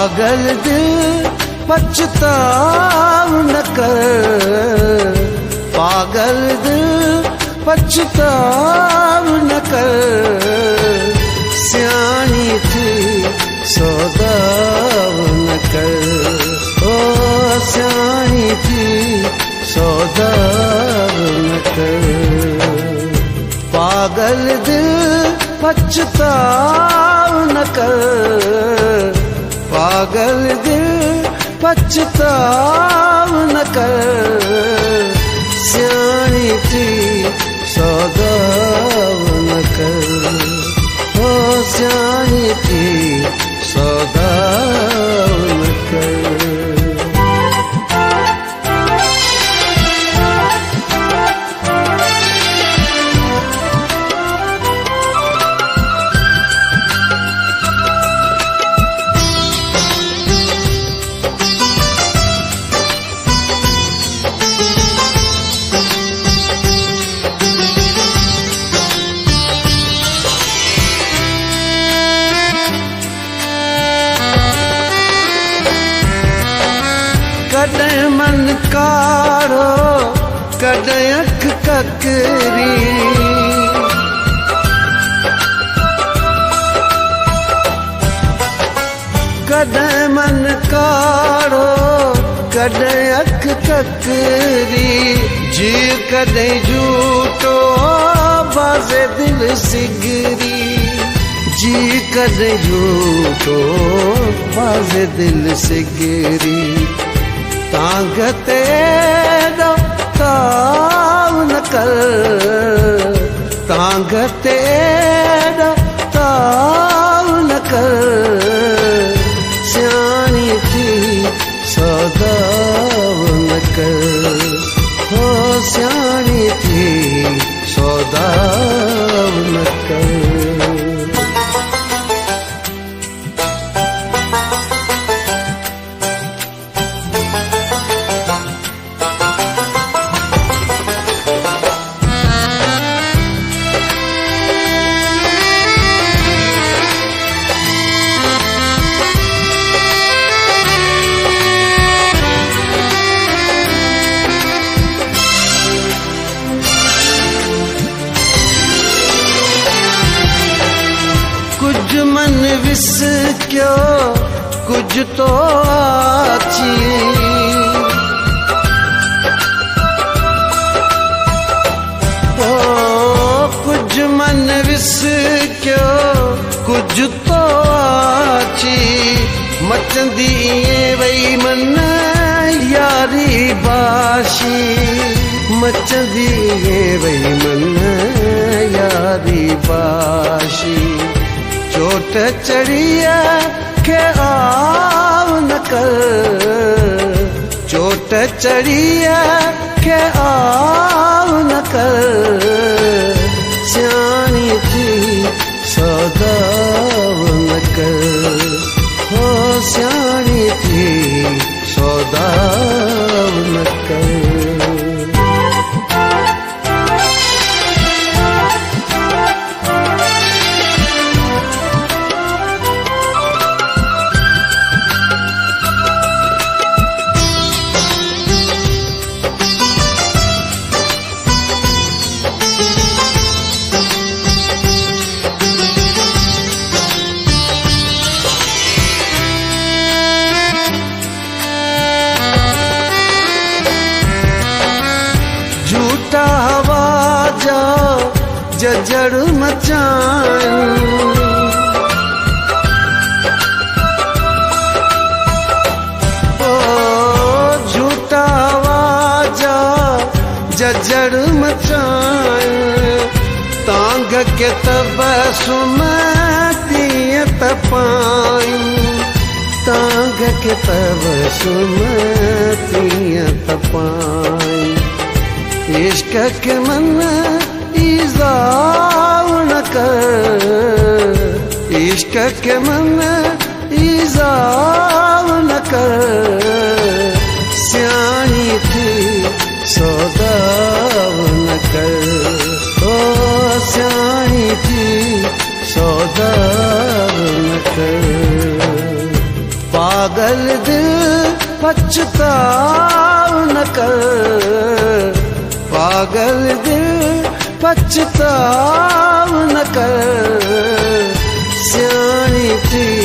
पागल दिल पछताव न कर, पागल दिल पछताव न कर, सियानी थी सौदाव न कर, ओ सियानी थी सौदाव न कर। पागल दिल पछताव न कर, पागल दिल पछताव न कर, सियानी थी सौदाव न कर, ओ सियानी थी सौदाव न कर। कॾहिं मन कारो कॾहिं अख ककरी, कॾहिं मन कारो कॾहिं अख ककरी, जी कॾहिं झूठो बाज़े दिल सिगरी, जी कॾहिं झूठो बाज़े दिल सिगरी। तांग ते ताव न कर, तांग ते ताव न कर, सियानी थी सौदाव न कर, हो सियानी थी सौदाव न कर। कुछ मन विस क्यों कुछ तो आची, ओ कुछ मन विस क्यों कुछ तो आची, मचंदी वही मन यारी बाशी, मचंदी वही मन यारी बाशी। चोट चढ़िया के आव न कर, चोट चढ़िया के आव न कर, सियानी थी सौदाव न कर, हो सियानी थी सौदाव न कर। झूठा हवा जा जजड़ मचान, ओ झूठा हवा जा जजड़ मचान, तांग के तबसुम तीअं तपाई, तांग के तबसुम तीअं तपाई। इश्क के मन इज़ाव न कर, इश्क के मन इज़ाव न कर, सियानी थी सौदाव न कर, ओ सियानी थी सौदाव न कर। पागल दिल पछताव न कर, पागल दिल पछताव न कर, सियाणी थी